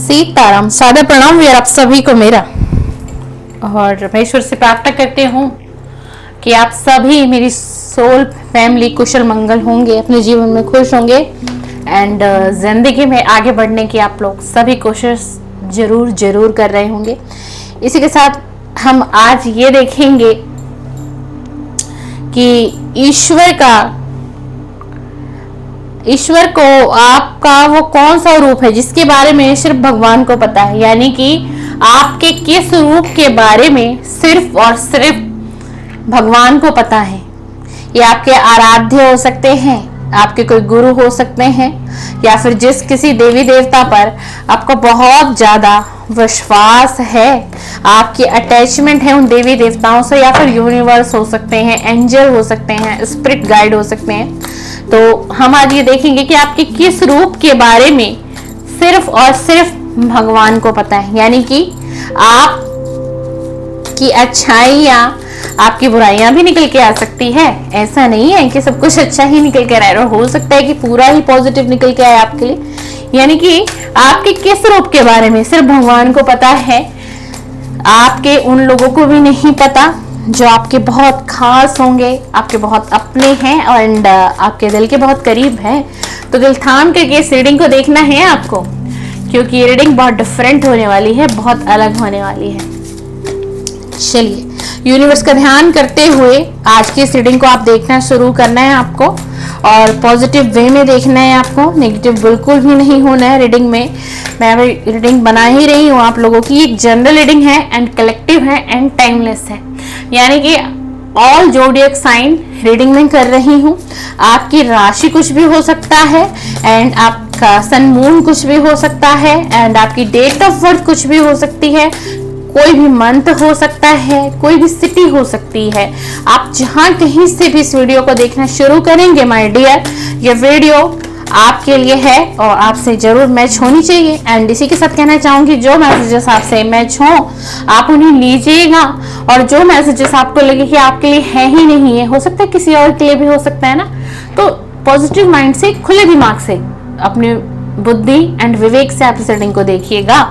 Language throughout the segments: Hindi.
सीताराम। सादर प्रणाम वीर आप सभी को मेरा, और मैं ईश्वर से प्रार्थना करती हूँ कि आप सभी मेरी सोल फैमिली कुशल मंगल होंगे, अपने जीवन में खुश होंगे एंड जिंदगी में आगे बढ़ने की आप लोग सभी कोशिश जरूर जरूर कर रहे होंगे। इसी के साथ हम आज ये देखेंगे कि ईश्वर को आपका वो कौन सा रूप है जिसके बारे में सिर्फ भगवान को पता है, यानी कि आपके किस रूप के बारे में सिर्फ और सिर्फ भगवान को पता है। ये आपके आराध्य हो सकते हैं, आपके कोई गुरु हो सकते हैं, या फिर जिस किसी देवी देवता पर आपको बहुत ज्यादा विश्वास है, आपकी अटैचमेंट है उन देवी देवताओं से, या फिर यूनिवर्स हो सकते हैं, एंजल हो सकते हैं, स्पिरिट गाइड हो सकते हैं। तो हम आज ये देखेंगे कि आपके किस रूप के बारे में सिर्फ और सिर्फ भगवान को पता है, यानी कि आप की अच्छाइयाँ आपकी बुराइयां भी निकल के आ सकती है। ऐसा नहीं है कि सब कुछ अच्छा ही निकल के रहा, हो सकता है कि पूरा ही पॉजिटिव निकल के आए आपके लिए, यानी कि आपके किस रूप के बारे में सिर्फ भगवान को पता है। आपके उन लोगों को भी नहीं पता जो आपके बहुत खास होंगे, आपके बहुत अपने हैं और आपके दिल के बहुत करीब हैं। तो दिल थाम करके इस रीडिंग को देखना है आपको, क्योंकि ये रीडिंग बहुत डिफरेंट होने वाली है, बहुत अलग होने वाली है। चलिए, यूनिवर्स का ध्यान करते हुए आज की इस रीडिंग को आप देखना शुरू करना है आपको, और पॉजिटिव वे में देखना है आपको, नेगेटिव बिल्कुल भी नहीं होना है रीडिंग में। मैं अभी रीडिंग बना ही रही हूँ आप लोगों की, एक जनरल रीडिंग है एंड कलेक्टिव है एंड टाइमलेस है, यानी कि ऑल जोडियक साइन रीडिंग में कर रही हूँ। आपकी राशि कुछ भी हो सकता है एंड आपका सन मून कुछ भी हो सकता है एंड आपकी डेट ऑफ बर्थ कुछ भी हो सकती है, कोई भी मंथ हो सकता है, कोई भी सिटी हो सकती है। आप जहां कहीं से भी इस वीडियो को देखना शुरू करेंगे माय डियर, ये वीडियो आपके लिए है और आपसे जरूर मैच होनी चाहिए। एंड इसी के साथ कहना चाहूंगी, जो मैसेजेस आपसे मैच हो आप उन्हें लीजिएगा, और जो मैसेजेस आपको लगे कि आपके लिए है ही नहीं है, हो सकता है किसी और के लिए भी हो सकता है ना, तो पॉजिटिव माइंड से, खुले दिमाग से, अपने बुद्धि एंड विवेक से आप इस रीडिंग को देखिएगा।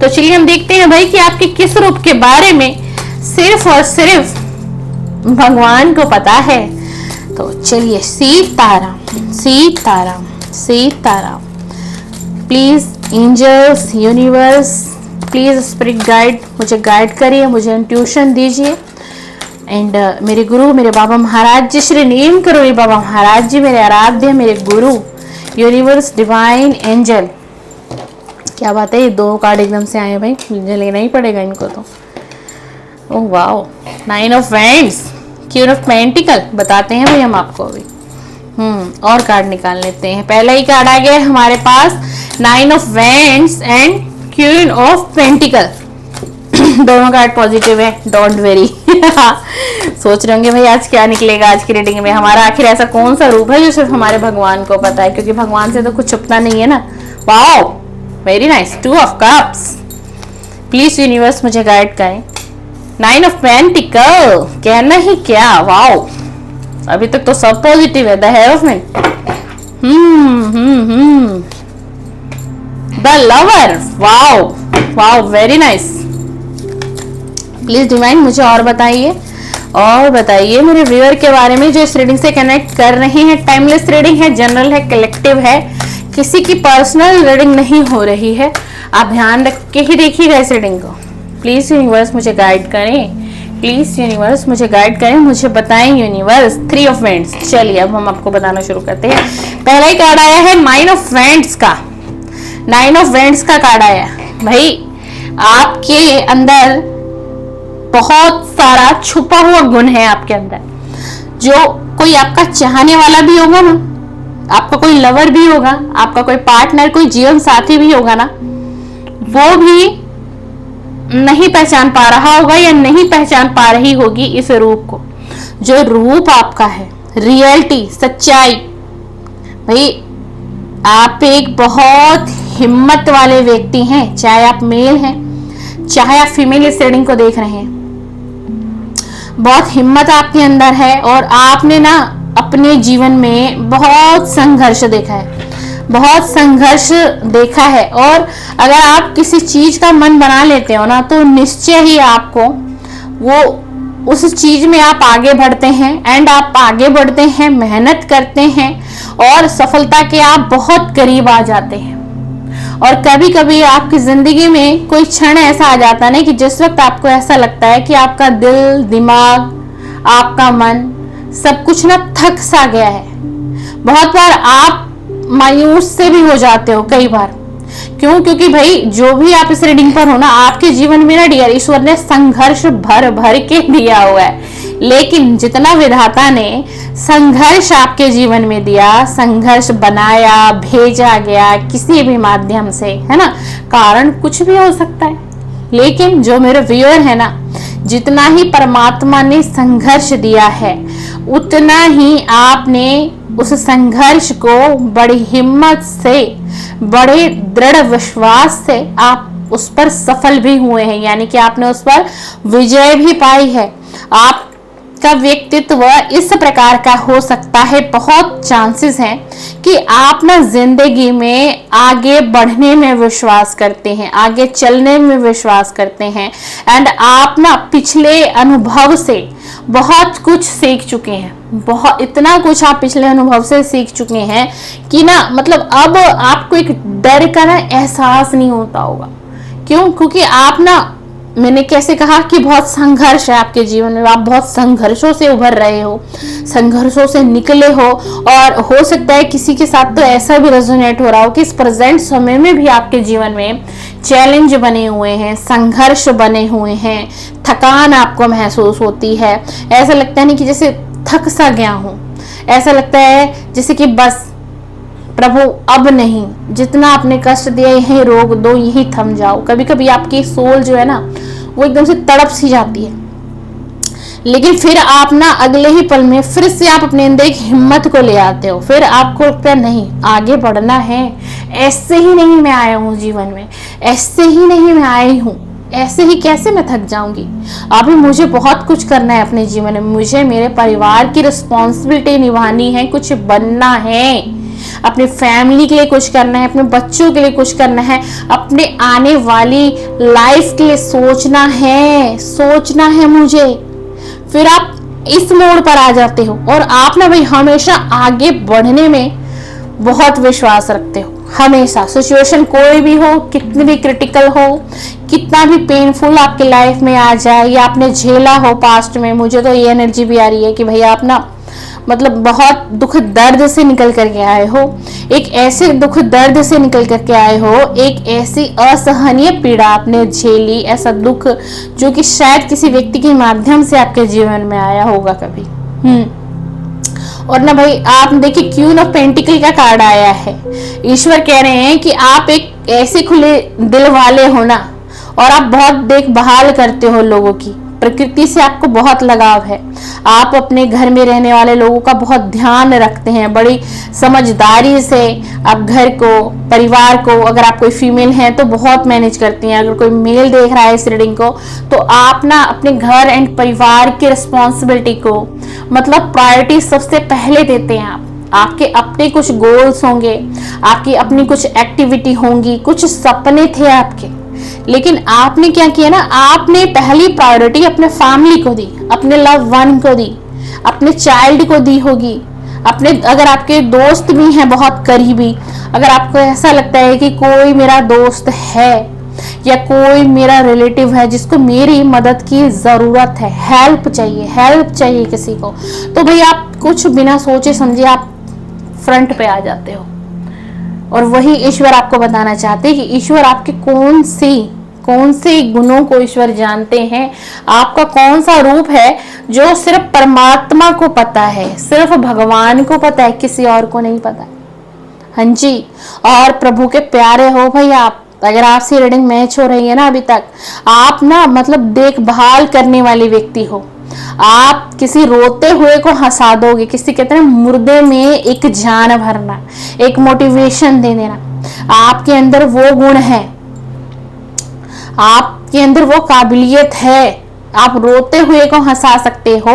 तो चलिए हम देखते हैं भाई कि आपके किस रूप के बारे में सिर्फ और सिर्फ भगवान को पता है। तो चलिए, Sitaram Sitaram Sitaram. Please angels, universe, please spirit guide, मुझे गाइड करिए, मुझे इंट्यूशन दीजिए। एंड मेरे गुरु, मेरे बाबा महाराज जी, श्री नीम करो ये बाबा महाराज जी, मेरे आराध्य, मेरे गुरु, यूनिवर्स, डिवाइन एंजल। क्या बात है, ये दो कार्ड एकदम से आए भाई, मुझे लेना ही पड़ेगा इनको तो। Oh wow, nine of wands, queen of pentacle, बताते हैं भाई हम आपको अभी। और कार्ड निकाल लेते हैं। पहला ही कार्ड आ गया हमारे पास, nine of wands and queen of pentacle. दोनों कार्ड पॉजिटिव है, डोंट वेरी। सोच रहे होंगे भाई आज क्या निकलेगा आज की रीडिंग में, हमारा आखिर ऐसा कौन सा रूप है जो सिर्फ हमारे भगवान को पता है, क्योंकि भगवान से तो कुछ छुपता नहीं है ना। Wow, very nice, two of cups. Please universe मुझे गाइड करें। नाइन ऑफ पेंटिकल, कहना ही क्या, वाओ, अभी तक तो सब पॉजिटिव है। The heroin, the lover, wow wow, very nice. Please divine मुझे और बताइए मेरे व्यूअर के बारे में जो इस रीडिंग से कनेक्ट कर रहे हैं। टाइमलेस रीडिंग है, जनरल है, कलेक्टिव है, किसी की पर्सनल रीडिंग नहीं हो रही है। आप ध्यान रख के ही देखिएगा इस रीडिंग को। प्लीज यूनिवर्स मुझे गाइड करें, प्लीज यूनिवर्स मुझे गाइड करें, मुझे बताएं यूनिवर्स। Three of wands. चलिए अब हम आपको बताना शुरू करते हैं। पहला ही कार्ड आया है नाइन ऑफ वैंड्स का, नाइन ऑफ वैंड्स का कार्ड आया भाई। आपके अंदर बहुत सारा छुपा हुआ गुण है आपके अंदर, जो कोई आपका चाहने वाला भी होगा ना, आपका कोई लवर भी होगा, आपका कोई पार्टनर, कोई जीवन साथी भी होगा ना, वो भी नहीं पहचान पा रहा होगा या नहीं पहचान पा रही होगी इस रूप को, जो रूप आपका है, रियलिटी, सच्चाई। भाई आप एक बहुत हिम्मत वाले व्यक्ति हैं, चाहे आप मेल हैं चाहे आप फीमेल इस रीडिंग को देख रहे हैं। बहुत हिम्मत आपके अंदर है और आपने ना अपने जीवन में बहुत संघर्ष देखा है, बहुत संघर्ष देखा है। और अगर आप किसी चीज का मन बना लेते हो ना, तो निश्चय ही आपको वो उस चीज में आप आगे बढ़ते हैं। एंड आप आगे बढ़ते हैं, मेहनत करते हैं और सफलता के आप बहुत करीब आ जाते हैं। और कभी कभी आपकी जिंदगी में कोई क्षण ऐसा आ जाता है कि जिस वक्त आपको ऐसा लगता है कि आपका दिल, दिमाग, आपका मन सब कुछ ना थक सा गया है। बहुत बार आप मायूस से भी हो जाते हो कई बार। क्यों? क्योंकि भाई जो भी आप इस रीडिंग पर हो ना, आपके जीवन में ना डियर ईश्वर ने संघर्ष भर भर के दिया हुआ है। लेकिन जितना विधाता ने संघर्ष आपके जीवन में दिया, संघर्ष बनाया, भेजा गया किसी भी माध्यम से, है ना, कारण कुछ भी हो सकता है। लेकिन जो मेरे व्यूअर है ना, जितना ही परमात्मा ने संघर्ष दिया है, उतना ही आपने उस संघर्ष को बड़ी हिम्मत से, बड़े दृढ़ विश्वास से आप उस पर सफल भी हुए हैं। यानी कि आपने उस पर विजय भी पाई है। आपका व्यक्तित्व इस प्रकार का हो सकता है, बहुत चांसेस हैं कि आप ना जिंदगी में आगे बढ़ने में विश्वास करते हैं, आगे चलने में विश्वास करते हैं। एंड आप ना पिछले अनुभव से बहुत कुछ सीख चुके हैं। बहुत इतना कुछ आप पिछले अनुभव से सीख चुके हैं कि ना मतलब अब आपको एक डर का ना एहसास नहीं होता होगा। क्यों? क्योंकि आप ना, मैंने कैसे कहा कि बहुत संघर्ष है आपके जीवन में, आप बहुत संघर्षों से उभर रहे हो, संघर्षों से निकले हो। और हो सकता है किसी के साथ तो ऐसा भी रेजोनेट हो रहा हो कि इस प्रेजेंट समय में भी आपके जीवन में चैलेंज बने हुए हैं, संघर्ष बने हुए हैं, थकान आपको महसूस होती है। ऐसा लगता है नहीं कि जैसे थक सा गया हूं, ऐसा लगता है जैसे कि बस प्रभु अब नहीं, जितना आपने कष्ट दिया यही रोक दो, यही थम जाओ। कभी कभी आपकी सोल जो है ना, वो एकदम से तड़प सी जाती है। लेकिन फिर आप ना अगले ही पल में फिर से आप अपने अंदर एक हिम्मत को ले आते हो। फिर आपको लगता है नहीं, आगे बढ़ना है, ऐसे ही नहीं मैं आया हूँ जीवन में, ऐसे ही नहीं मैं आई हूँ, ऐसे ही कैसे मैं थक जाऊंगी। अभी मुझे बहुत कुछ करना है अपने जीवन में, मुझे मेरे परिवार की रिस्पॉन्सिबिलिटी निभानी है, कुछ बनना है, अपनी फैमिली के लिए कुछ करना है, अपने बच्चों के लिए कुछ करना है, अपने आने वाली लाइफ के लिए सोचना है मुझे। फिर आप इस मोड़ पर आ जाते हो और आप ना भाई हमेशा आगे बढ़ने में बहुत विश्वास रखते हो। हमेशा सिचुएशन कोई भी हो, कितनी भी क्रिटिकल हो, कितना भी पेनफुल आपके लाइफ में आ जाए या आपने झेला हो पास्ट में, मुझे तो ये एनर्जी भी आ रही है कि भाई आप ना मतलब बहुत दुख दर्द से निकल करके आए हो, एक ऐसे दुख दर्द से निकल करके आए हो, एक ऐसी असहनीय पीड़ा आपने झेली, ऐसा दुख जो कि शायद किसी व्यक्ति के माध्यम से आपके जीवन में आया होगा कभी। और ना भाई आप देखिए क्वीन ऑफ पेंटिकल का कार्ड आया है। ईश्वर कह रहे हैं कि आप एक ऐसे खुले दिल वाले हो ना, और आप बहुत देखभाल करते हो लोगों की, प्रकृति से आपको बहुत लगाव है, आप अपने घर में रहने वाले लोगों का बहुत ध्यान रखते हैं, बड़ी समझदारी से आप घर को, परिवार को, अगर आप कोई फीमेल हैं तो बहुत मैनेज करती हैं, अगर कोई मेल देख रहा है इस रीडिंग को तो आप ना अपने घर एंड परिवार की रिस्पॉन्सिबिलिटी को मतलब प्रायोरिटी सबसे पहले देते हैं। आपके अपने कुछ गोल्स होंगे, आपकी अपनी कुछ एक्टिविटी होंगी, कुछ सपने थे आपके, लेकिन आपने क्या किया ना, आपने पहली प्रायोरिटी अपने फैमिली को दी, अपने लव वन को दी, अपने चाइल्ड को दी होगी, अपने अगर आपके दोस्त भी हैं बहुत करीबी, अगर आपको ऐसा लगता है कि कोई मेरा दोस्त है या कोई मेरा रिलेटिव है जिसको मेरी मदद की जरूरत है, हेल्प चाहिए किसी को, तो भाई आप कुछ बिना सोचे समझे आप फ्रंट पे आ जाते हो। और वही ईश्वर आपको बताना चाहते हैं कि ईश्वर आपके कौन से गुणों को ईश्वर जानते हैं, आपका कौन सा रूप है जो सिर्फ परमात्मा को पता है, सिर्फ भगवान को पता है, किसी और को नहीं पता। हाँ जी, और प्रभु के प्यारे हो भाई आप, अगर आपसे रीडिंग मैच हो रही है ना अभी तक, आप ना मतलब देखभाल करने वाले व्यक्ति हो, आप किसी रोते हुए को हंसा दोगे, किसी कहते हैं मुर्दे में एक जान भरना, एक मोटिवेशन दे देना, आपके अंदर वो गुण है, आपके अंदर वो काबिलियत है। आप रोते हुए को हंसा सकते हो।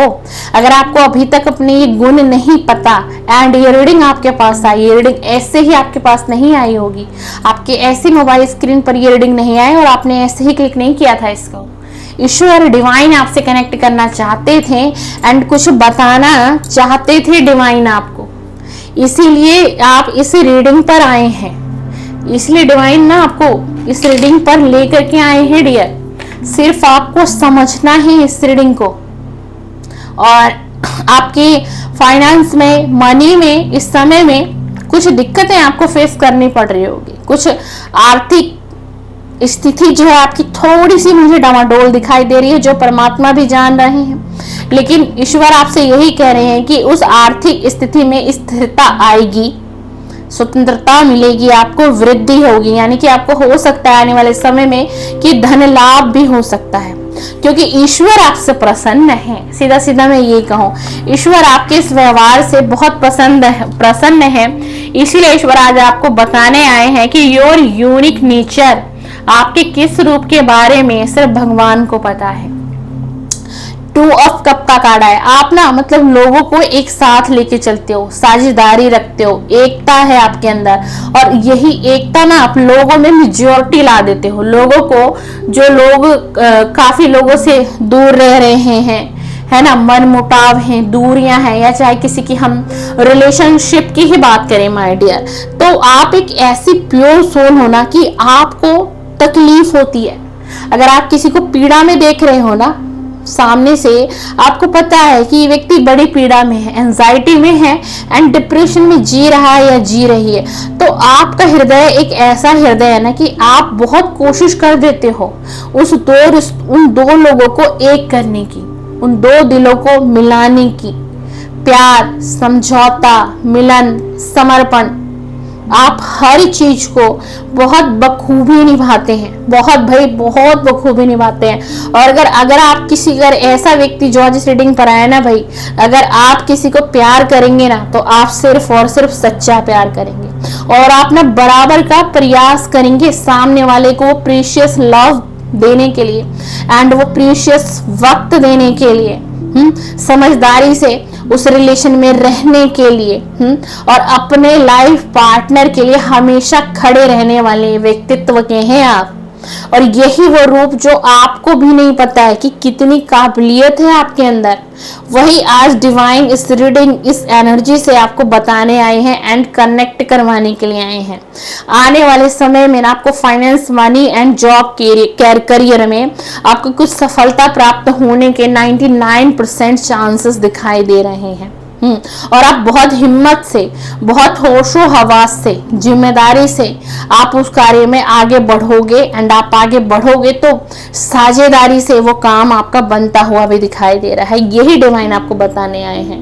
अगर आपको अभी तक अपने ये गुण नहीं पता एंड ये रीडिंग आपके पास आई, ये रीडिंग ऐसे ही आपके पास नहीं आई होगी, आपके ऐसे मोबाइल स्क्रीन पर ये रीडिंग नहीं आई और आपने ऐसे ही क्लिक नहीं किया था इसको। ईश्वर डिवाइन आपसे कनेक्ट करना चाहते थे एंड कुछ बताना चाहते थे डिवाइन आपको, इसीलिए आप इस रीडिंग पर आए हैं। इसलिए डिवाइन ना आपको इस रीडिंग पर लेकर के आए हैं डियर। सिर्फ आपको समझना है इस रीडिंग को। और आपके फाइनेंस में, मनी में इस समय में कुछ दिक्कतें आपको फेस करनी पड़ रही होगी। कुछ आर्थिक स्थिति जो है आपकी थोड़ी सी मुझे डामाडोल दिखाई दे रही है, जो परमात्मा भी जान रहे हैं। लेकिन ईश्वर आपसे यही कह रहे हैं कि उस आर्थिक स्थिति में स्थिरता आएगी, स्वतंत्रता मिलेगी, आपको वृद्धि होगी। यानी कि आपको हो सकता है आने वाले समय में कि धन लाभ भी हो सकता है, क्योंकि ईश्वर आपसे प्रसन्न है। सीधा सीधा मैं ये कहूँ, ईश्वर आपके इस व्यवहार से बहुत प्रसन्न है। इसीलिए ईश्वर आज आपको बताने आए हैं कि योर यूनिक नेचर, आपके किस रूप के बारे में सिर्फ भगवान को पता है। 2 ऑफ कप का कार्ड है। आप ना मतलब लोगों को एक साथ लेके चलते हो, साझेदारी रखते हो, एकता है आपके अंदर, और यही एकता ना आप लोगों में मेजॉरिटी ला देते हो। लोगों को, जो लोग काफी लोगों से दूर रह रहे हैं, है ना, मन मुटाव है, दूरियां हैं, या चाहे किसी की हम रिलेशनशिप की ही बात करें माय डियर, तो आप एक ऐसी प्योर सोल हो ना कि आपको तकलीफ होती है। अगर आप किसी को पीड़ा में देख रहे हो ना सामने से, आपको पता है कि ये व्यक्ति बड़ी पीड़ा में है, एंजाइटी में है एंड डिप्रेशन में जी रहा है या जी रही है, तो आपका हृदय एक ऐसा हृदय है ना कि आप बहुत कोशिश कर देते हो उन दो लोगों को एक करने की, उन 2 दिलों को मिलाने की। प्यार, समझौता, मिलन, समर्पण, आप हर चीज को बहुत बखूबी निभाते हैं, बहुत बखूबी निभाते हैं। और अगर आप किसी, अगर ऐसा व्यक्ति जो आज इस रीडिंग पर आया ना भाई, अगर आप किसी को प्यार करेंगे ना तो आप सिर्फ और सिर्फ सच्चा प्यार करेंगे, और आप ना बराबर का प्रयास करेंगे सामने वाले को प्रीशियस लव देने के लिए एंड वो प्रीशियस वक्त देने के लिए, समझदारी से उस रिलेशन में रहने के लिए, और अपने लाइफ पार्टनर के लिए हमेशा खड़े रहने वाले व्यक्तित्व के हैं आप। और यही वो रूप जो आपको भी नहीं पता है कि कितनी काबिलियत है आपके अंदर, वही आज डिवाइन इस रीडिंग, इस एनर्जी से आपको बताने आए हैं एंड कनेक्ट करवाने के लिए आए हैं। आने वाले समय में आपको finance, money and job, career में आपको कुछ सफलता प्राप्त होने के 99% चांसेस दिखाई दे रहे हैं। और आप बहुत हिम्मत से, बहुत होशो हवास से, जिम्मेदारी से आप उस कार्य में आगे बढ़ोगे एंड आप आगे बढ़ोगे तो साझेदारी से वो काम आपका बनता हुआ भी दिखाई दे रहा है। यही डिवाइन आपको बताने आए हैं।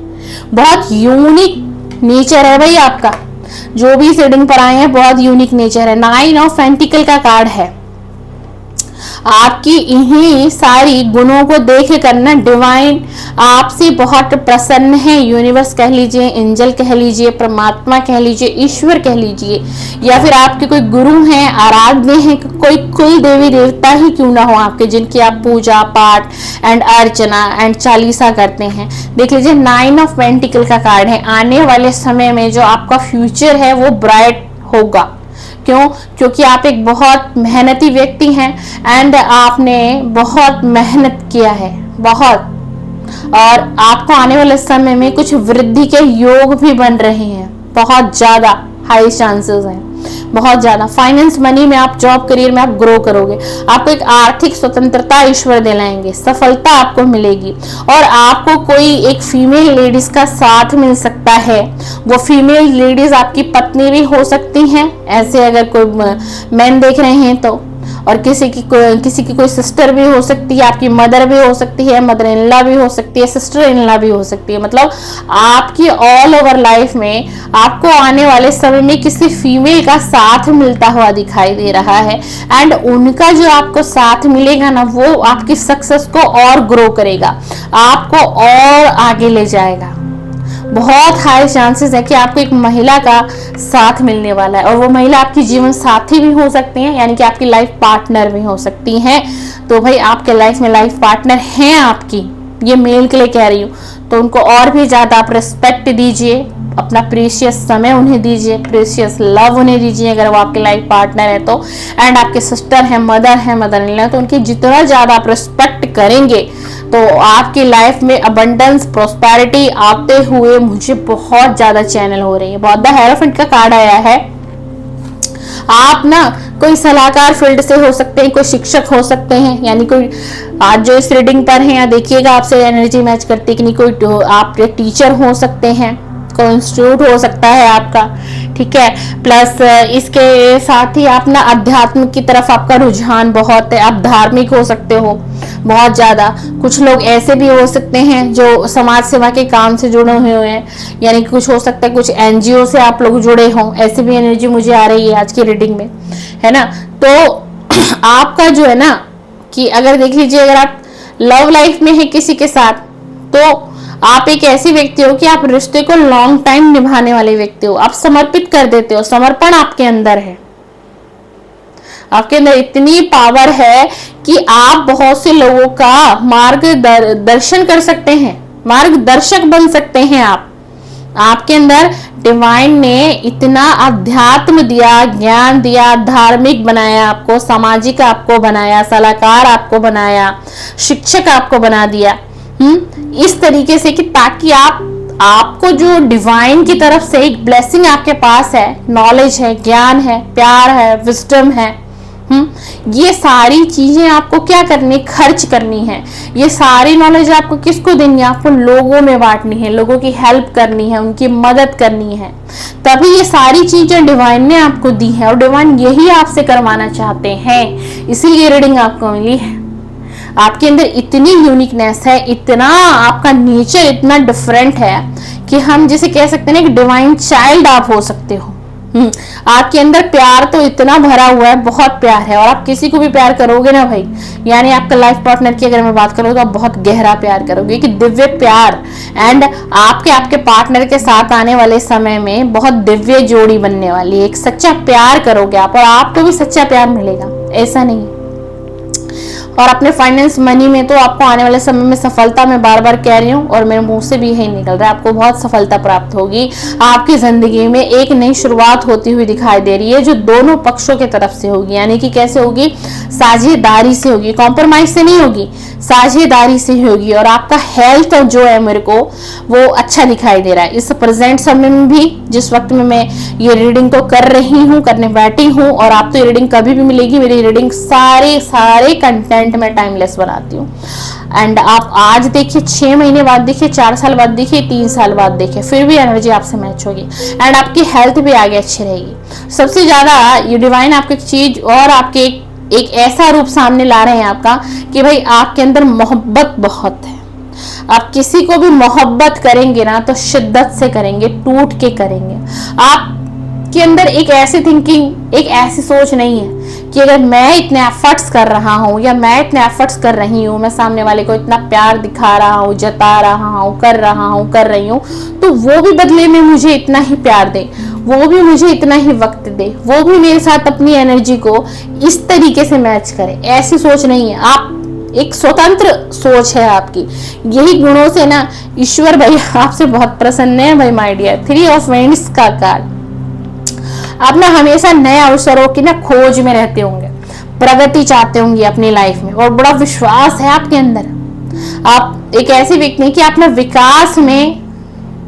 बहुत यूनिक नेचर है भाई आपका, जो भी रीडिंग पर आए हैं बहुत यूनिक नेचर है। 9 ऑफ पेंटिकल का कार्ड है। आपकी इन्हीं सारी गुणों को देख कर ना डिवाइन आपसे बहुत प्रसन्न है। यूनिवर्स कह लीजिए, एंजल कह लीजिए, परमात्मा कह लीजिए, ईश्वर कह लीजिए, या फिर आपके कोई गुरु हैं, आराध्य हैं, कोई कुल देवी देवता ही क्यों ना हो आपके, जिनकी आप पूजा पाठ एंड अर्चना एंड चालीसा करते हैं। देख लीजिए 9 ऑफ पेंटिकल का कार्ड है। आने वाले समय में जो आपका फ्यूचर है वो ब्राइट होगा। क्यों? क्योंकि आप एक बहुत मेहनती व्यक्ति हैं एंड आपने बहुत मेहनत किया है, बहुत, और आपको आने वाले समय में कुछ वृद्धि के योग भी बन रहे हैं। बहुत ज्यादा हाई चांसेस हैं, बहुत ज्यादा। फाइनेंस, मनी में आप, जॉब, करियर में आप ग्रो करोगे। आपको एक आर्थिक स्वतंत्रता ईश्वर दिलाएंगे, सफलता आपको मिलेगी, और आपको कोई एक फीमेल लेडीज का साथ मिल सकता है। वो फीमेल लेडीज आपकी पत्नी भी हो सकती हैं, ऐसे अगर कोई मैन देख रहे हैं तो, और किसी की कोई सिस्टर भी हो सकती है, आपकी मदर भी हो सकती है, मदर इन लॉ भी हो सकती है, सिस्टर इन लॉ भी हो सकती है। मतलब आपकी ऑल ओवर लाइफ में आपको आने वाले समय में किसी फीमेल का साथ मिलता हुआ दिखाई दे रहा है, एंड उनका जो आपको साथ मिलेगा ना, वो आपकी सक्सेस को और ग्रो करेगा, आपको और आगे ले जाएगा। बहुत हाई चांसेस है कि आपको एक महिला का साथ मिलने वाला है, और वो महिला आपकी जीवन साथी भी हो सकती है, यानी कि आपकी लाइफ पार्टनर भी हो सकती हैं। तो भाई आपके लाइफ में लाइफ पार्टनर हैं आपकी, ये मेल के लिए कह रही हूँ, तो उनको और भी ज्यादा आप रिस्पेक्ट दीजिए, अपना प्रीशियस समय उन्हें दीजिए, प्रीशियस लव उन्हें दीजिए अगर वो आपके लाइफ पार्टनर है तो। एंड आपके सिस्टर है, मदर इन लॉ, तो उनकी जितना ज्यादा आप रिस्पेक्ट करेंगे तो आपकी लाइफ में अबंडेंस प्रॉस्पेरिटी आते हुए मुझे बहुत ज्यादा चैनल हो रही है। बहुत द हेरोफेंट का कार्ड आया है। आप ना कोई सलाहकार फील्ड से हो सकते हैं, कोई शिक्षक हो सकते हैं, यानी कोई आज जो इस रीडिंग पर है या देखिएगा आपसे एनर्जी मैच करती है कि नहीं, कोई आप टीचर हो सकते हैं, कोई इंस्टीट्यूट हो सकता है आपका, ठीक है। प्लस इसके साथ ही आप ना अध्यात्म की तरफ आपका रुझान बहुत है, आप धार्मिक हो सकते हो बहुत ज्यादा। कुछ लोग ऐसे भी हो सकते हैं जो समाज सेवा के काम से जुड़े हुए हैं, यानी कुछ हो सकता है कुछ एनजीओ से आप लोग जुड़े हों, ऐसी भी एनर्जी मुझे आ रही है आज की रीडिंग में, है ना। तो आपका जो है ना कि अगर देख लीजिए, अगर आप लव लाइफ में है किसी के साथ, तो आप एक ऐसी व्यक्ति हो कि आप रिश्ते को लॉन्ग टाइम निभाने वाले व्यक्ति हो, आप समर्पित कर देते हो, समर्पण आपके अंदर है, आपके अंदर इतनी पावर है कि आप बहुत से लोगों का मार्गदर्शन कर सकते हैं, मार्गदर्शक बन सकते हैं। आपके अंदर डिवाइन ने इतना अध्यात्म दिया, ज्ञान दिया, धार्मिक बनाया आपको, सामाजिक आपको बनाया, सलाहकार आपको बनाया, शिक्षक आपको बना दिया, इस तरीके से कि ताकि आपको जो डिवाइन की तरफ से एक ब्लेसिंग आपके पास है, नॉलेज है, ज्ञान है, प्यार है, विजडम है, ये सारी चीजें आपको क्या करनी, खर्च करनी है। ये सारी नॉलेज आपको किसको देनी है, आपको लोगों में बांटनी है, लोगों की हेल्प करनी है, उनकी मदद करनी है। तभी ये सारी चीजें डिवाइन ने आपको दी है, और डिवाइन यही आपसे करवाना चाहते हैं, इसीलिए रीडिंग आपको मिली है। आपके अंदर इतनी यूनिकनेस है, इतना आपका नेचर इतना डिफरेंट है कि हम जिसे कह सकते हैं ना, एक डिवाइन चाइल्ड आप हो सकते हो। आपके अंदर प्यार तो इतना भरा हुआ है, बहुत प्यार है, और आप किसी को भी प्यार करोगे ना भाई, यानी आपका लाइफ पार्टनर की अगर मैं बात करूँ तो आप बहुत गहरा प्यार करोगे, कि दिव्य प्यार। एंड आपके पार्टनर के साथ आने वाले समय में बहुत दिव्य जोड़ी बनने वाली है, एक सच्चा प्यार करोगे आप, और आपको भी सच्चा प्यार मिलेगा, ऐसा नहीं है। और अपने फाइनेंस मनी में तो आपको आने वाले समय में सफलता, मैं बार बार कह रही हूँ और मेरे मुंह से भी यही निकल रहा है, आपको बहुत सफलता प्राप्त होगी। आपकी जिंदगी में एक नई शुरुआत होती हुई दिखाई दे रही है, जो दोनों पक्षों की तरफ से होगी, यानी कि कैसे होगी, साझेदारी से होगी, कॉम्प्रोमाइज से नहीं होगी, साझेदारी से होगी। और आपका हेल्थ जो है मेरे को वो अच्छा दिखाई दे रहा है इस प्रेजेंट समय में भी, जिस वक्त में मैं ये रीडिंग को कर रही हूँ, करने बैठी हूँ। और आप तो ये रीडिंग कभी भी मिलेगी, मेरी रीडिंग सारे कंटेंट में टाइमलेस बनाती हूँ। एंड आप आज देखिए, 6 महीने बाद देखिए, 4 साल बाद देखिए, 3 साल बाद देखिए, फिर भी एनर्जी आपसे मैच होगी, एंड आपकी हेल्थ भी आगे अच्छी रहेगी। सबसे ज्यादा ये डिवाइन आपको एक चीज और आपके एक ऐसा रूप सामने ला रहे हैं आपका, कि भाई आपके अंदर मोहब्बत बहुत है। आप किसी को भी मोहब्बत करेंगे ना तो शिद्दत से करेंगे, टूट के करेंगे। आपके अंदर एक ऐसी थिंकिंग, एक ऐसी सोच नहीं है कि अगर मैं इतने एफर्ट्स कर रहा हूँ या मैं इतने एफर्ट्स कर रही हूँ, मैं सामने वाले को इतना प्यार दिखा रहा हूँ, जता रहा हूँ, कर रही हूँ, तो वो भी बदले में मुझे इतना ही प्यार दे, वो भी मुझे इतना ही वक्त दे, वो भी मेरे साथ अपनी एनर्जी को इस तरीके से मैच करे। ऐसी सोच नहीं है, आप एक स्वतंत्र सोच है आपकी। यही गुणों से ना ईश्वर भाई आपसे बहुत प्रसन्न है भाई माय डियर। 3 ऑफ वेंड्स का कार्ड, आप ना हमेशा नए अवसरों की ना खोज में रहते होंगे, प्रगति चाहते होंगे अपनी लाइफ में, और बड़ा विश्वास है आपके अंदर। आप एक ऐसे व्यक्ति हैं कि आप ना विकास में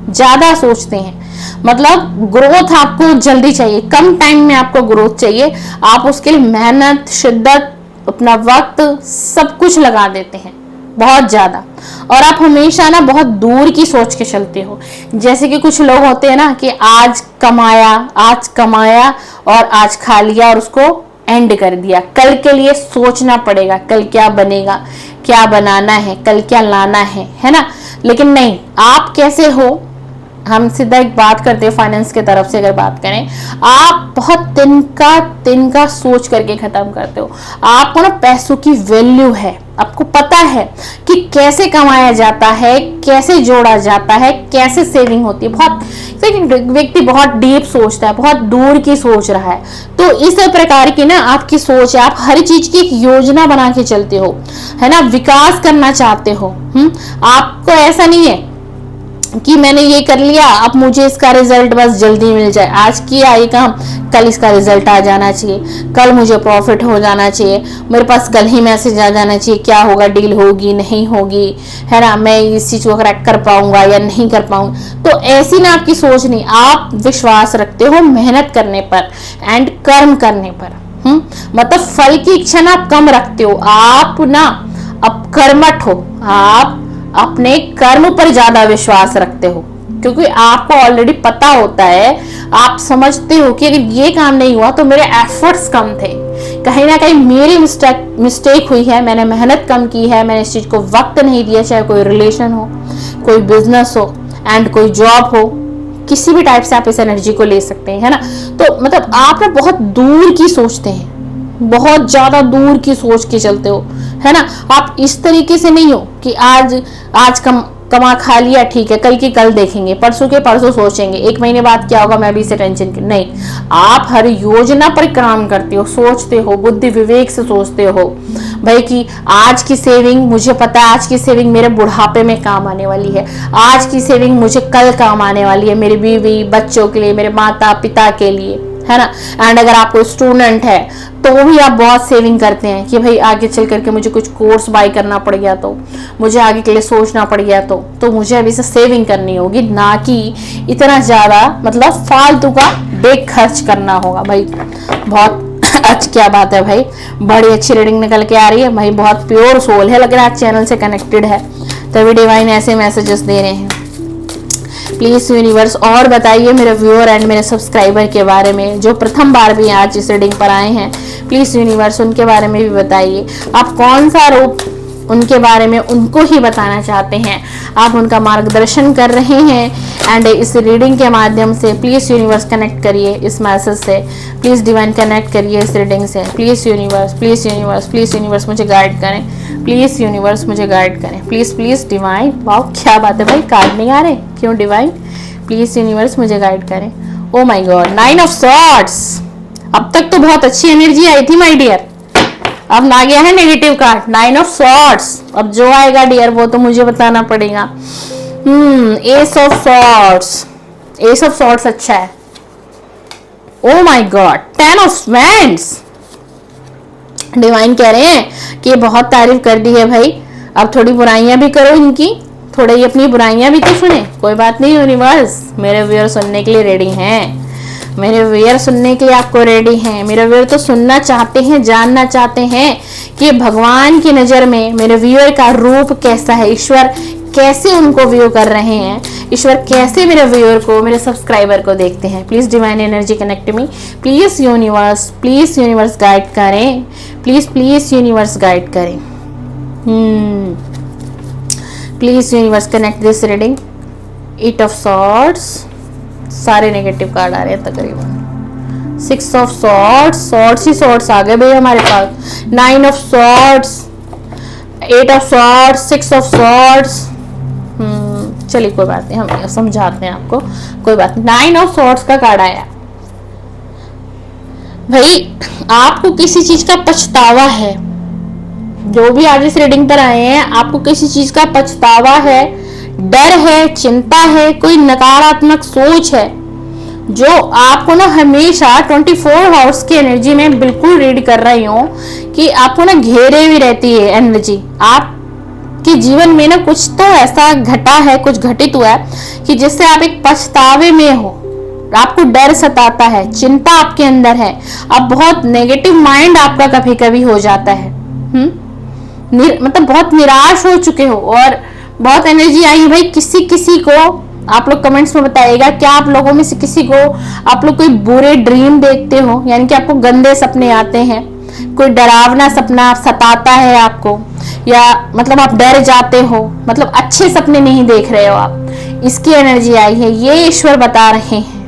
ज्यादा सोचते हैं, मतलब ग्रोथ आपको जल्दी चाहिए, कम टाइम में आपको ग्रोथ चाहिए, आप उसके लिए मेहनत, शिद्दत, अपना वक्त सब कुछ लगा देते हैं बहुत ज्यादा। और आप हमेशा ना बहुत दूर की सोच के चलते हो। जैसे कि कुछ लोग होते हैं ना कि आज कमाया और आज खा लिया और उसको एंड कर दिया, कल के लिए सोचना पड़ेगा, कल क्या बनेगा, क्या बनाना है, कल क्या लाना है ना। लेकिन नहीं, आप कैसे हो, हम सीधा एक बात करते हैं फाइनेंस के तरफ से अगर बात करें, आप बहुत तिनका सोच करके खत्म करते हो। आपको ना पैसों की वैल्यू है, आपको पता है कि कैसे कमाया जाता है, कैसे जोड़ा जाता है, कैसे सेविंग होती है। बहुत व्यक्ति बहुत डीप सोचता है, बहुत दूर की सोच रहा है। तो इस प्रकार की ना आपकी सोच है, आप हर चीज की एक योजना बना के चलते हो, है ना, विकास करना चाहते हो। आपको ऐसा नहीं है कि मैंने ये कर लिया, अब मुझे इसका रिजल्ट बस जल्दी मिल जाए। आज किया ये काम, कल इसका रिजल्ट आ जाना चाहिए, कल मुझे प्रॉफिट हो जाना चाहिए, मेरे पास कल ही मैसेज आ जाना चाहिए, क्या होगा, डील होगी नहीं होगी, है ना, मैं इस चीज को क्रैक कर पाऊंगा या नहीं कर पाऊंगा। तो ऐसी ना आपकी सोच नहीं, आप विश्वास रखते हो मेहनत करने पर एंड कर्म करने पर। मतलब फल की इच्छा ना आप कम रखते हो, आप ना अब कर्मठ हो, आप अपने कर्म पर ज्यादा विश्वास रखते हो, क्योंकि आपको ऑलरेडी पता होता है, आप समझते हो कि अगर ये काम नहीं हुआ तो मेरे एफर्ट्स कम थे, कहीं ना कहीं मेरी मिस्टेक हुई है, मैंने मेहनत कम की है, मैंने इस चीज को वक्त नहीं दिया, चाहे कोई रिलेशन हो, कोई बिजनेस हो एंड कोई जॉब हो, किसी भी टाइप से आप इस एनर्जी को ले सकते हैं, है ना। तो मतलब आप ना बहुत दूर की सोचते हैं, बहुत ज्यादा दूर की सोच के चलते हो, है ना। आप इस तरीके से नहीं हो कि आज कमा खा लिया, ठीक है, कल की कल देखेंगे, परसों के परसों सोचेंगे, एक महीने बाद क्या होगा मैं भी इसे टेंशन की नहीं। आप हर योजना पर काम करते हो, सोचते हो, बुद्धि विवेक से सोचते हो भाई कि आज की सेविंग मुझे पता है, आज की सेविंग मेरे बुढ़ापे में काम आने वाली है, आज की सेविंग मुझे कल काम आने वाली है, मेरी बीवी बच्चों के लिए, मेरे माता पिता के लिए, है ना। एंड अगर आप कोई स्टूडेंट है तो भी आप बहुत सेविंग करते हैं कि भाई आगे चल करके मुझे कुछ कोर्स बाय करना पड़ गया तो, मुझे आगे के लिए सोचना पड़ गया तो मुझे अभी से सेविंग करनी होगी, ना कि इतना ज्यादा मतलब फालतू का बेग खर्च करना होगा। भाई बहुत क्या बात है भाई, बड़ी अच्छी रीडिंग निकल के आ रही है भाई, बहुत प्योर सोल है, लग रहा है चैनल से कनेक्टेड है, तभी डिवाइन ऐसे मैसेजेस दे रहे हैं। प्लीज यूनिवर्स और बताइए मेरे व्यूअर एंड मेरे सब्सक्राइबर के बारे में, जो प्रथम बार भी आज इस रीडिंग पर आए हैं, प्लीज यूनिवर्स उनके बारे में भी बताइए। आप कौन सा रूप उनके बारे में उनको ही बताना चाहते हैं, आप उनका मार्गदर्शन कर रहे हैं एंड इस रीडिंग के माध्यम से प्लीज यूनिवर्स कनेक्ट करिए इस मैसेज से, प्लीज डिवाइन कनेक्ट करिए इस रीडिंग से। Please universe, please universe, please universe मुझे गाइड करें, प्लीज यूनिवर्स मुझे गाइड करें, प्लीज प्लीज डिवाइन। वाओ क्या बात है भाई, कार्ड नहीं आ रहे क्यों डिवाइन, प्लीज यूनिवर्स मुझे गाइड करें। ओ माय गॉड, 9 ऑफ सॉर्ड्स। अब तक तो बहुत अच्छी एनर्जी आई थी माय डियर, अब आ गया है नेगेटिव कार्ड 9 ऑफ सॉर्ड्स। अब जो आएगा डियर वो तो मुझे बताना पड़ेगा। S of swords, S of swords अच्छा है। ओ my God, 10 of wands. Divine कह रहे हैं कि बहुत तारीफ कर दी है भाई, अब थोड़ी बुराइयां भी करो इनकी, थोड़ी ही अपनी बुराइयां भी तो सुने। कोई बात नहीं यूनिवर्स, मेरे व्यूअर सुनने के लिए रेडी हैं, मेरे व्यूअर सुनने के लिए आपको रेडी हैं। मेरे व्यूअर तो सुनना चाहते हैं, जानना चाहते हैं कि भगवान की नजर में मेरे व्यूअर का रूप कैसा है, ईश्वर कैसे उनको व्यू कर रहे हैं, ईश्वर कैसे मेरे व्यूअर को, मेरे सब्सक्राइबर को देखते हैं। Please divine energy connect me, please universe guide करें, प्लीज प्लीज यूनिवर्स गाइड करें। Please universe connect this reading. 8 of swords, सारे नेगेटिव कार्ड आ रहे हैं तकरीबन। 6 ऑफ सॉर्ड्स, सॉर्ड्स ही सॉर्ड्स आ गए भाई हमारे पास। 9 of swords, 8 of swords, 6 of swords. चलिए कोई बात नहीं, हम समझाते हैं आपको, कोई बात नहीं। 9 ऑफ सॉर्ड्स का कार्ड आया भाई, आपको किसी चीज का पछतावा है, जो भी आज इस रीडिंग पर आए हैं आपको किसी चीज का पछतावा है, डर है, चिंता है, कोई नकारात्मक सोच है जो आपको ना हमेशा 24 आवर्स की एनर्जी में बिल्कुल रीड कर रही हूँ कि आपको ना घेरे हुई रहती है एनर्जी। आपके जीवन में ना कुछ तो ऐसा घटा है, कुछ घटित हुआ है कि जिससे आप एक पछतावे में हो, आपको डर सताता है, चिंता आपके अंदर है, अब बहुत नेगेटिव माइंड आपका कभी कभी हो जाता है। मतलब बहुत निराश हो चुके हो और बहुत एनर्जी आई है भाई। किसी को आप लोग कमेंट्स में बताइएगा, क्या आप लोगों में से किसी को आप लोग कोई बुरे ड्रीम देखते हो, यानी कि आपको गंदे सपने आते हैं, कोई डरावना सपना सताता है आपको, या मतलब आप डर जाते हो, मतलब अच्छे सपने नहीं देख रहे हो आप, इसकी एनर्जी आई है, ये ईश्वर बता रहे हैं।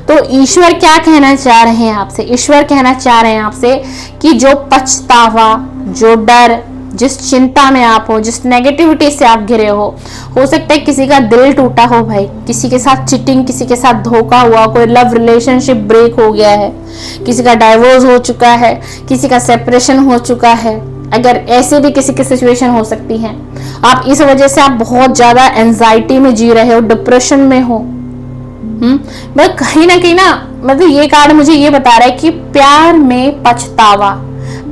तो ईश्वर क्या कहना चाह रहे हैं आपसे? ईश्वर कहना चाह रहे हैं आपसे कि जो पछतावा, जो डर, जिस चिंता में आप हो, जिस नेगेटिविटी से आप घिरे हो सकता है किसी का दिल टूटा हो भाई, किसी के साथ चिटिंग, किसी के साथ धोखा हुआ, कोई लव रिलेशनशिप ब्रेक हो गया है, किसी का डाइवोर्स हो चुका है, किसी का सेपरेशन हो चुका है। अगर ऐसे भी किसी की सिचुएशन हो सकती है, आप इस वजह से आप बहुत ज्यादा एंजाइटी में जी रहे हो, डिप्रेशन में हो। मतलब कहीं ना कहीं ना, मतलब ये कार्ड मुझे ये बता रहा है कि प्यार में पछतावा,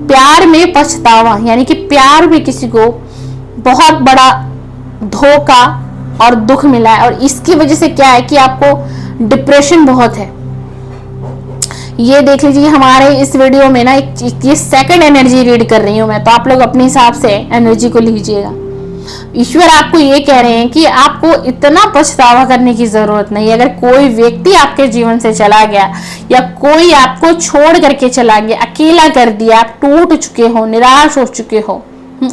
प्यार में पछतावा यानी कि प्यार में किसी को बहुत बड़ा धोखा और दुख मिला है, और इसकी वजह से क्या है कि आपको डिप्रेशन बहुत है। ये देख लीजिए, हमारे इस वीडियो में ना ये सेकंड एनर्जी रीड कर रही हूं मैं, तो आप लोग अपने हिसाब से एनर्जी को लीजिएगा। ईश्वर आपको ये कह रहे हैं कि आपको इतना पछतावा करने की जरूरत नहीं। अगर कोई व्यक्ति आपके जीवन से चला गया या कोई आपको छोड़ करके चला गया, अकेला कर दिया, आप टूट चुके हो, निराश हो चुके हो,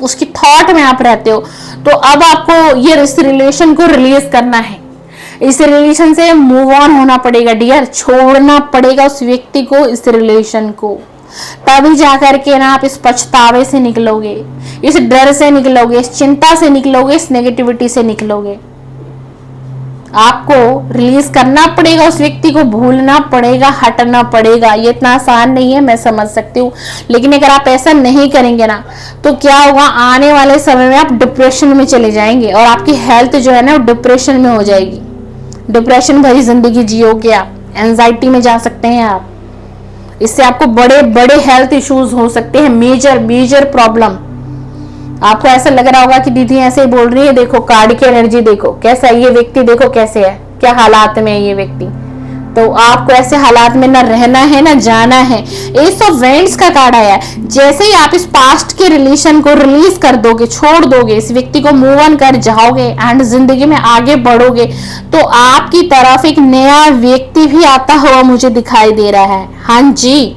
उसकी थॉट में आप रहते हो, तो अब आपको ये इस रिलेशन को रिलीज करना है, इस रिलेशन से मूव ऑन होना पड़ेगा डियर, छोड़ना पड़ेगा उस व्यक्ति को, इस रिलेशन को। तभी जाकर के ना आप इस पछतावे से निकलोगे, इस डर से निकलोगे, इस चिंता से निकलोगे, इस नेगेटिविटी से निकलोगे। आपको रिलीज करना पड़ेगा, उस व्यक्ति को भूलना पड़ेगा, हटना पड़ेगा। ये इतना आसान नहीं है, मैं समझ सकती हूँ, लेकिन अगर आप ऐसा नहीं करेंगे ना तो क्या होगा, आने वाले समय में आप डिप्रेशन में चले जाएंगे और आपकी हेल्थ जो है ना वो डिप्रेशन में हो जाएगी। डिप्रेशन भरी जिंदगी जियोगे आप, एंजाइटी में जा सकते हैं आप। इससे आपको बड़े बड़े हेल्थ इश्यूज हो सकते हैं, मेजर मेजर प्रॉब्लम। आपको ऐसा लग रहा होगा कि दीदी ऐसे ही बोल रही है, देखो कार्ड की एनर्जी देखो कैसा है ये व्यक्ति, देखो कैसे है, क्या हालात में है ये व्यक्ति। तो आपको ऐसे हालात में ना रहना है ना जाना है। एस ऑफ वेंड्स का कार्ड आया है। जैसे ही आप इस पास्ट के रिलेशन को रिलीज कर दोगे, छोड़ दोगे, इस व्यक्ति को मूव ऑन कर जाओगे एंड जिंदगी में आगे बढ़ोगे, तो आपकी तरफ एक नया व्यक्ति भी आता हुआ मुझे दिखाई दे रहा है। हाँ जी,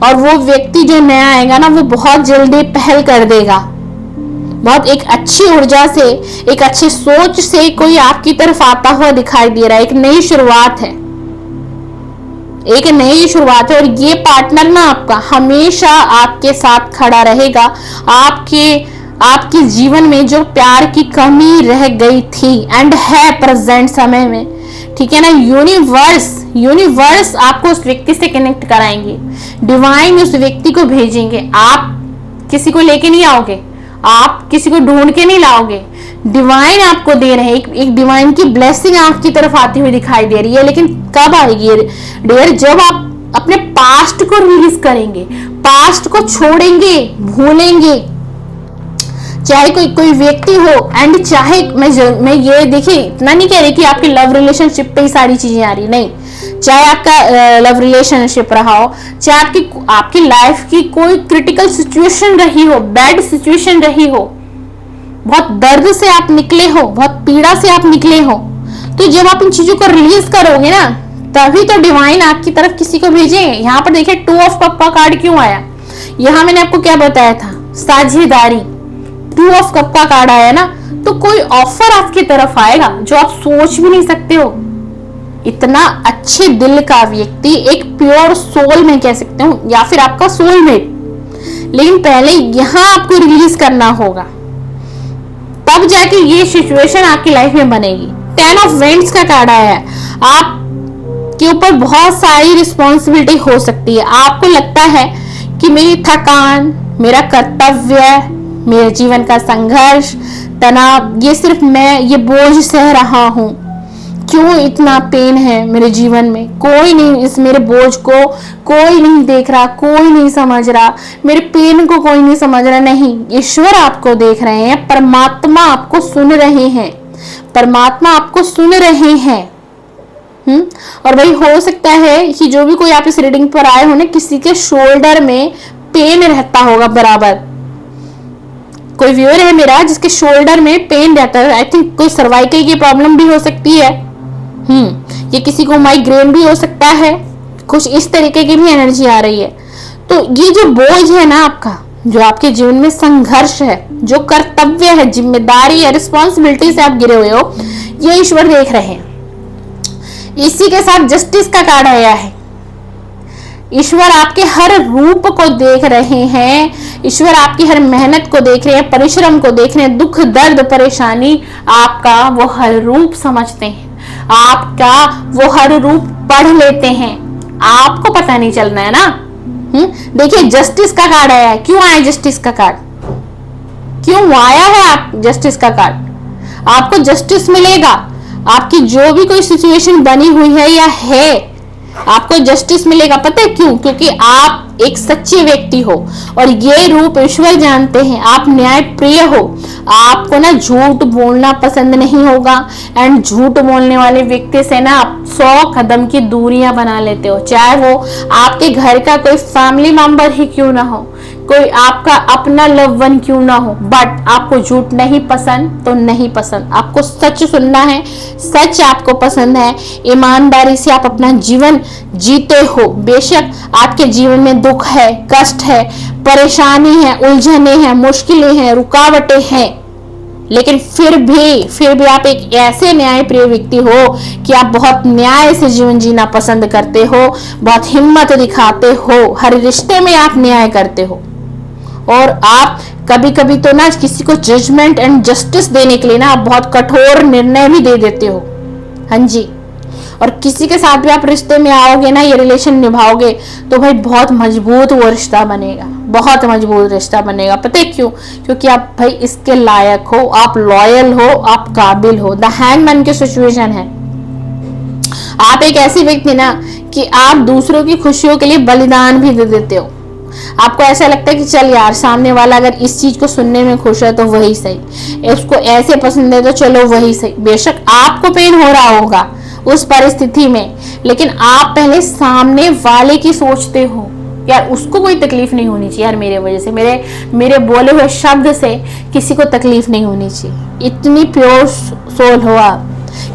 और वो व्यक्ति जो नया आएगा ना वो बहुत जल्दी पहल कर देगा, बहुत एक अच्छी ऊर्जा से, एक अच्छी सोच से कोई आपकी तरफ आता हुआ दिखाई दे रहा है। एक नई शुरुआत है, एक नई शुरुआत है। और ये पार्टनर ना आपका हमेशा आपके साथ खड़ा रहेगा। आपके जीवन में जो प्यार की कमी रह गई थी एंड है प्रेजेंट समय में, ठीक है ना, यूनिवर्स आपको उस व्यक्ति से कनेक्ट कराएंगे, डिवाइन उस व्यक्ति को भेजेंगे। आप किसी को लेके नहीं आओगे, आप किसी को ढूंढ के नहीं लाओगे, डिवाइन आपको दे रहे हैं। एक डिवाइन की ब्लेसिंग आपकी तरफ आती हुई दिखाई दे रही है। लेकिन कब आएगी डियर? जब आप अपने पास्ट को रिलीज करेंगे, पास्ट को छोड़ेंगे, भूलेंगे। चाहे कोई व्यक्ति हो एंड चाहे मैं ये देखिए इतना नहीं कह रही कि आपकी लव रिलेशनशिप पे ही सारी चीजें आ रही, नहीं। चाहे आपका लव रिलेशनशिप रहा हो, चाहे आपकी लाइफ की कोई क्रिटिकल सिचुएशन रही हो, बैड सिचुएशन रही हो, बहुत दर्द से आप निकले हो, बहुत पीड़ा से आप निकले हो, तो जब आप इन चीजों को रिलीज करोगे ना तभी तो डिवाइन आपकी तरफ किसी को भेजेंगे। यहाँ पर देखिए 2 ऑफ कप का कार्ड क्यों आया? यहाँ मैंने आपको क्या बताया था, साझेदारी। 2 ऑफ कप का कार्ड आया ना, तो कोई ऑफर आपकी तरफ आएगा जो आप सोच भी नहीं सकते हो। इतना अच्छे दिल का व्यक्ति, एक प्योर सोल में कह सकते हो, या फिर आपका सोलमेट। लेकिन पहले यहाँ आपको रिलीज करना होगा, तब जाके ये सिचुएशन आपकी लाइफ में बनेगी। 10 ऑफ वेंड्स का कार्ड आया है। आपके ऊपर बहुत सारी रिस्पॉन्सिबिलिटी हो सकती है। आपको लगता है कि मेरी थकान, मेरा कर्तव्य, मेरे जीवन का संघर्ष, तनाव, ये सिर्फ मैं ये बोझ सह रहा हूं। क्यों इतना पेन है मेरे जीवन में? कोई नहीं, इस मेरे बोझ को कोई नहीं देख रहा, कोई नहीं समझ रहा, मेरे पेन को कोई नहीं समझ रहा। नहीं, ईश्वर आपको देख रहे हैं, परमात्मा आपको सुन रहे हैं, परमात्मा आपको सुन रहे हैं। और भाई हो सकता है कि जो भी कोई आप इस रीडिंग पर आए हो ना, किसी के शोल्डर में पेन रहता होगा बराबर। कोई व्यूअर है मेरा जिसके शोल्डर में पेन रहता है, आई थिंक कोई सर्वाइकल की प्रॉब्लम भी हो सकती है। ये किसी को माइग्रेन भी हो सकता है, कुछ इस तरीके की भी एनर्जी आ रही है। तो ये जो बोझ है ना आपका, जो आपके जीवन में संघर्ष है, जो कर्तव्य है, जिम्मेदारी है, रिस्पॉन्सिबिलिटी से आप गिरे हुए हो, ये ईश्वर देख रहे हैं। इसी के साथ जस्टिस का कार्ड आया है। ईश्वर आपके हर रूप को देख रहे हैं, ईश्वर आपकी हर मेहनत को देख रहे हैं, परिश्रम को देख रहे हैं, दुख दर्द परेशानी आपका वो हर रूप समझते हैं, आपका वो हर रूप पढ़ लेते हैं। आपको पता नहीं चलना है ना। देखिए जस्टिस का कार्ड आया है। क्यों आया जस्टिस का कार्ड? क्यों आया है आप जस्टिस का कार्ड? आपको जस्टिस मिलेगा। आपकी जो भी कोई सिचुएशन बनी हुई है या है, आपको जस्टिस मिलेगा। पता है क्यों? क्योंकि आप एक सच्चे व्यक्ति हो और ये रूप ईश्वर जानते हैं। आप न्याय प्रिय हो। आपको ना झूठ बोलना पसंद नहीं होगा, एंड झूठ बोलने वाले व्यक्ति से ना आप 100 कदम की दूरियां बना लेते हो, चाहे वो आपके घर का कोई फैमिली मेंबर ही क्यों ना हो, कोई आपका अपना लव वन क्यों ना हो। बट आपको झूठ नहीं पसंद तो नहीं पसंद, आपको सच सुनना है, सच आपको पसंद है। ईमानदारी से आप अपना जीवन जीते हो। बेशक आपके जीवन में दुख है, कष्ट है, परेशानी है, उलझने हैं, मुश्किलें हैं, रुकावटें हैं, लेकिन फिर भी आप एक ऐसे न्याय प्रिय व्यक्ति हो कि आप बहुत न्याय से जीवन जीना पसंद करते हो, बहुत हिम्मत दिखाते हो, हर रिश्ते में आप न्याय करते हो। और आप कभी कभी तो ना किसी को जजमेंट एंड जस्टिस देने के लिए ना आप बहुत कठोर निर्णय भी दे देते हो। हाँ जी। और किसी के साथ भी आप रिश्ते में आओगे ना, ये रिलेशन निभाओगे तो भाई बहुत मजबूत वो रिश्ता बनेगा, बहुत मजबूत रिश्ता बनेगा। पता है क्यों? क्योंकि आप भाई इसके लायक हो, आप लॉयल हो, आप काबिल हो। द हैंगमैन की सिचुएशन है। आप एक ऐसी व्यक्ति ना कि आप दूसरों की खुशियों के लिए बलिदान भी दे देते हो। आपको ऐसा लगता है कि चल यार, सामने वाला अगर इस चीज को सुनने में खुश है तो वही सही, उसको ऐसे पसंद है तो चलो वही सही। बेशक आपको पेन हो रहा होगा उस परिस्थिति में, लेकिन आप पहले सामने वाले की सोचते हो, यार उसको कोई तकलीफ नहीं होनी चाहिए, यार मेरे वजह से, मेरे बोले हुए शब्द से किसी को तकलीफ नहीं होनी चाहिए। इतनी प्योर सोल हो आप।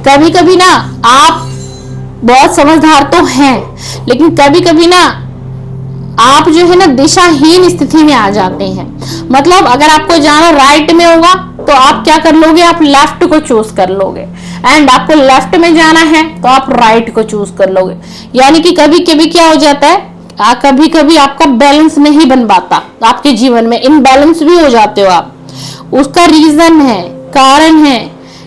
कभी कभी ना आप बहुत समझदार तो हैं, लेकिन कभी कभी ना आप जो है ना दिशाहीन स्थिति में आ जाते हैं। मतलब अगर आपको जाना राइट में होगा तो आप क्या कर लोगे? आप लेफ्ट को चूज कर लोगे, एंड आपको लेफ्ट में जाना है तो आप राइट को चूज कर लोगे। यानी कि कभी कभी क्या हो जाता है, कभी कभी आपका बैलेंस नहीं बन पाता, आपके जीवन में इनबैलेंस भी हो जाते हो आप। उसका रीजन है, कारण है,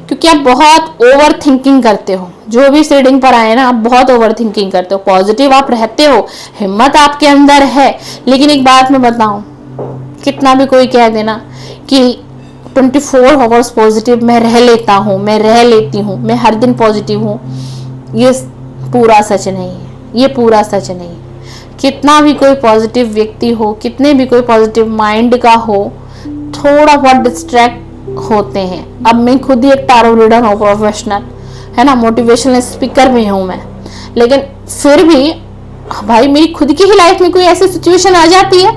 क्योंकि आप बहुत ओवर थिंकिंग करते हो। जो भी रीडिंग पर आए ना, आप बहुत ओवर थिंकिंग करते हो। पॉजिटिव आप रहते हो, हिम्मत आपके अंदर है, लेकिन एक बात मैं बताऊं, कितना भी कोई कह देना कि 24 आवर्स पॉजिटिव मैं रह लेता हूँ, मैं रह लेती हूँ, मैं हर दिन पॉजिटिव हूँ, ये पूरा सच नहीं है। ये पूरा सच नहीं है। कितना भी कोई पॉजिटिव व्यक्ति हो, कितने भी कोई पॉजिटिव माइंड का हो, थोड़ा बहुत डिस्ट्रैक्ट होते हैं। अब मैं खुद ही एक टैरो रीडर हूँ, प्रोफेशनल है ना, मोटिवेशनल स्पीकर भी हूँ मैं, लेकिन फिर भी भाई मेरी खुद की ही लाइफ में कोई ऐसी सिचुएशन आ जाती है,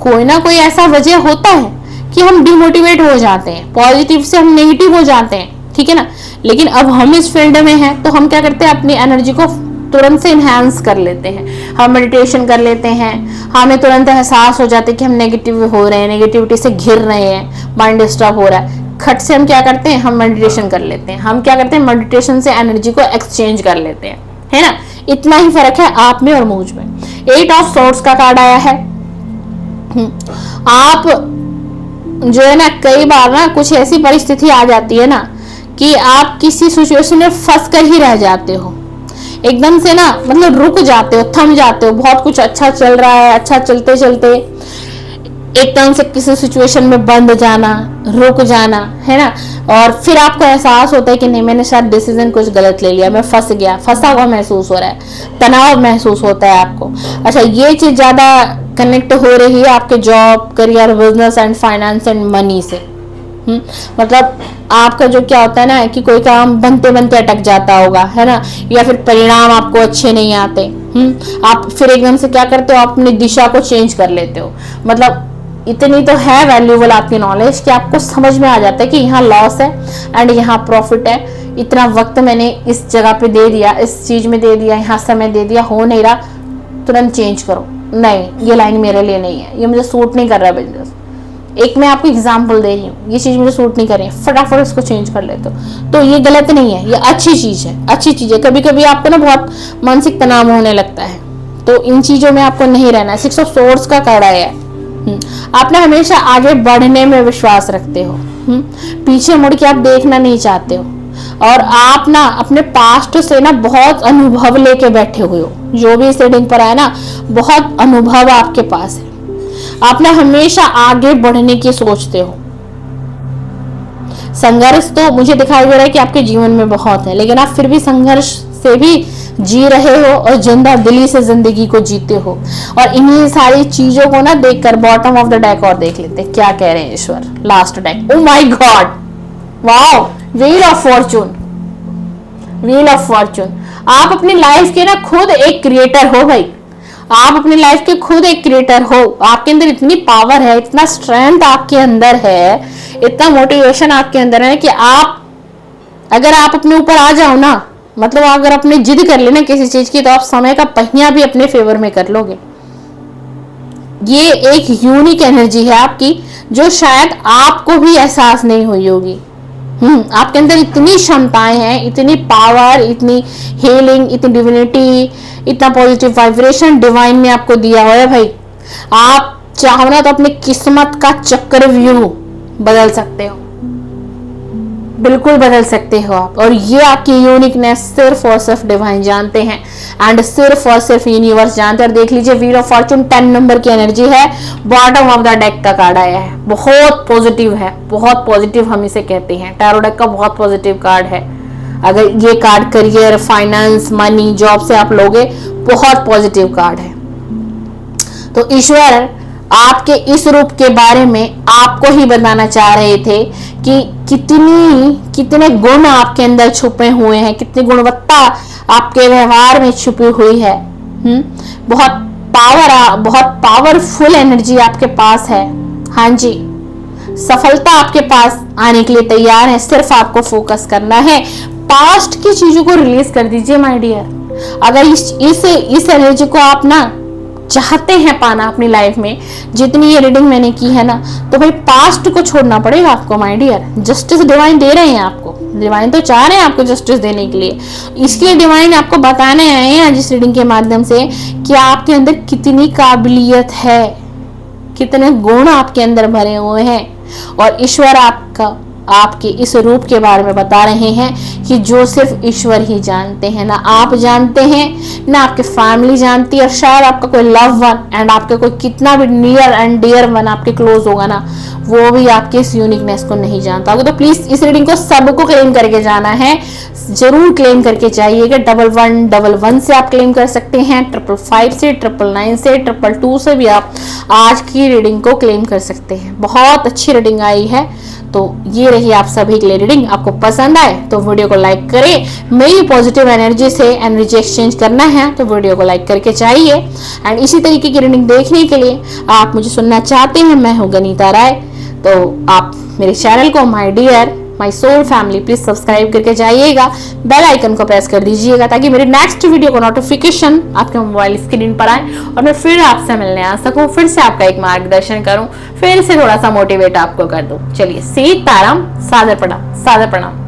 कोई ना कोई ऐसा वजह होता है कि हम डिमोटिवेट हो जाते हैं, पॉजिटिव से हम नेगेटिव हो जाते हैं, ठीक है ना। लेकिन अब हम इस फील्ड में हैं तो हम क्या करते हैं, अपनी एनर्जी को तुरंत से इनहेंस कर लेते हैं। हम मेडिटेशन कर लेते हैं, हमें तुरंत एहसास हो जाता है कि हम नेगेटिव हो रहे हैं, नेगेटिविटी से घिर रहे हैं, माइंड डिस्टर्ब हो रहा है। खट से हम क्या करते हैं, हम मेडिटेशन कर लेते हैं। हम क्या करते हैं, मेडिटेशन से एनर्जी को एक्सचेंज कर लेते हैं, है ना। इतना ही फर्क है आप में और मुझ में। 8 ऑफ सोर्ड्स का कार्ड आया है। आप जो है ना, कई बार ना कुछ ऐसी परिस्थिति आ जाती है ना कि आप किसी सिचुएशन में फंस कर ही रह जाते हो, एकदम से ना, मतलब रुक जाते हो, थम जाते हो। बहुत कुछ अच्छा चल रहा है, अच्छा चलते चलते एकदम से किसी सिचुएशन में बंद जाना, रुक जाना, है ना। और फिर आपको एहसास होता है कि नहीं, मैंने शायद डिसीजन कुछ गलत ले लिया, मैं फंस गया, फंसा हुआ महसूस हो रहा है, तनाव महसूस होता है आपको। अच्छा, ये चीज ज्यादा कनेक्ट हो रही है आपके job, career, business and finance and money से। मतलब आपका जो क्या होता है ना कि कोई काम बनते बनते अटक जाता होगा, है ना, या फिर परिणाम आपको अच्छे नहीं आते। आप फिर एकदम से क्या करते हो, आप अपनी दिशा को चेंज कर लेते हो। मतलब इतनी तो है वैल्यूएबल आपकी नॉलेज कि आपको समझ में आ जाता है कि यहाँ लॉस है एंड यहाँ प्रॉफिट है। इतना वक्त मैंने इस जगह पे दे दिया, इस चीज में दे दिया, यहाँ समय दे दिया, हो नहीं रहा, तुरंत चेंज करो। नहीं, ये लाइन मेरे लिए नहीं है, ये मुझे सूट नहीं कर रहा बिजनेस। एक मैं आपको एग्जाम्पल दे रही हूँ, ये चीज मुझे सूट नहीं कर रही है, फटाफट इसको चेंज कर लेते हो, तो ये गलत नहीं है, ये अच्छी चीज है, अच्छी चीज है। कभी कभी आपको ना बहुत मानसिक तनाव होने लगता है, तो इन चीजों में आपको नहीं रहना है। 6 ऑफ सोर्ड्स का कार्ड आया है। आप ना हमेशा आगे बढ़ने में विश्वास रखते हो, पीछे मुड़ के आप देखना नहीं चाहते हो, और आप ना अपने पास्ट से ना बहुत अनुभव लेके बैठे हुए हो। जो भी इस रीडिंग पर आया ना, बहुत अनुभव आपके पास है। आप ना हमेशा आगे बढ़ने की सोचते हो। संघर्ष तो मुझे दिखाई दे रहा है कि आपके जीवन में बहुत है, लेकिन आप फिर भी संघर्ष से भी जी रहे हो और जिंदा दिली से जिंदगी को जीते हो। और इन्हीं सारी चीजों को ना देखकर बॉटम ऑफ द डेक और देख लेते हैं क्या कह रहे हैं ईश्वर। Last deck, oh my god, wow, wheel of fortune, wheel of fortune. आप अपनी लाइफ के ना खुद एक क्रिएटर हो भाई, आप अपनी लाइफ के खुद एक क्रिएटर हो। आपके अंदर इतनी पावर है, इतना स्ट्रेंथ आपके अंदर है, इतना मोटिवेशन आपके अंदर है कि आप अगर आप अपने ऊपर आ जाओ ना, मतलब अगर अपने जिद कर लेना किसी चीज की, तो आप समय का पहिया भी अपने फेवर में कर लोगे। ये एक यूनिक एनर्जी है आपकी, जो शायद आपको भी एहसास नहीं हुई होगी। आपके अंदर इतनी क्षमताएं हैं, इतनी पावर, इतनी हीलिंग, इतनी डिविनिटी, इतना पॉजिटिव वाइब्रेशन डिवाइन ने आपको दिया हुआ है भाई। आप चाहो ना तो अपनी किस्मत का चक्रव्यूह बदल सकते हो, बिल्कुल बदल सकते हो आप। और ये आपकी यूनिकनेस सिर्फ और सिर्फ डिवाइन जानते हैं, एंड सिर्फ और सिर्फ यूनिवर्स जानते हैं। और देख लीजिए, व्हील ऑफ फॉर्चून 10 नंबर की एनर्जी है, बॉटम ऑफ द डेक का कार्ड आया है। बहुत पॉजिटिव है, बहुत पॉजिटिव हम इसे कहते हैं। टैरो डेक का बहुत पॉजिटिव कार्ड है। अगर ये card career, finance, money, job से आप लोगे, बहुत पॉजिटिव कार्ड है। तो ईश्वर आपके इस रूप के बारे में आपको ही बताना चाह रहे थे कि कितने गुण आपके अंदर छुपे हुए हैं, कितनी गुणवत्ता आपके व्यवहार में छुपी हुई है। बहुत पावरफुल एनर्जी आपके पास है। हाँ जी, सफलता आपके पास आने के लिए तैयार है, सिर्फ आपको फोकस करना है। पास्ट की चीजों को रिलीज कर दीजिए माय डियर। अगर इस एनर्जी को आप ना चाहते हैं पाना अपनी लाइफ में, जितनी ये रीडिंग मैंने की है ना, तो भाई पास्ट को छोड़ना पड़ेगा आपको माय डियर। जस्टिस डिवाइन दे रहे हैं आपको, डिवाइन तो चाह रहे हैं आपको जस्टिस देने के लिए। इसलिए डिवाइन आपको बताने आए हैं आज इस रीडिंग के माध्यम से कि आपके अंदर कितनी काबिलियत है, कितने गुण आपके अंदर भरे हुए हैं। और ईश्वर आपके इस रूप के बारे में बता रहे हैं कि जो सिर्फ ईश्वर ही जानते हैं, ना आप जानते हैं, ना आपके फैमिली जानती है, और शायद आपका कोई लव वन एंड आपके कोई कितना भी नियर एंड डियर वन आपके क्लोज होगा ना, वो भी आपके इस यूनिकनेस को नहीं जानता होगा। तो प्लीज इस रीडिंग को सबको क्लेम करके जाना है, जरूर क्लेम करके जाइएगा। 1111 से आप क्लेम कर सकते हैं, 555 से, 999 से, 222 से भी आप आज की रीडिंग को क्लेम कर सकते हैं। बहुत अच्छी रीडिंग आई है। तो ये रही आप सभी के लिए रीडिंग। आपको पसंद आए तो वीडियो को लाइक करें। मेरी पॉजिटिव एनर्जी से एनर्जी एक्सचेंज करना है तो वीडियो को लाइक करके चाहिए। एंड इसी तरीके की रीडिंग देखने के लिए आप मुझे सुनना चाहते हैं, मैं हूँ गनीता राय, तो आप मेरे चैनल को my dear my soul family please subscribe करके जाइएगा, बेल आइकन को प्रेस कर दीजिएगा ताकि मेरे नेक्स्ट वीडियो को नोटिफिकेशन आपके मोबाइल स्क्रीन पर आए और मैं फिर आपसे मिलने आ सकूं, फिर से आपका एक मार्गदर्शन करूं, फिर से थोड़ा सा मोटिवेट आपको कर दूं। चलिए, सीताराम, सादर प्रणाम, सादर प्रणाम।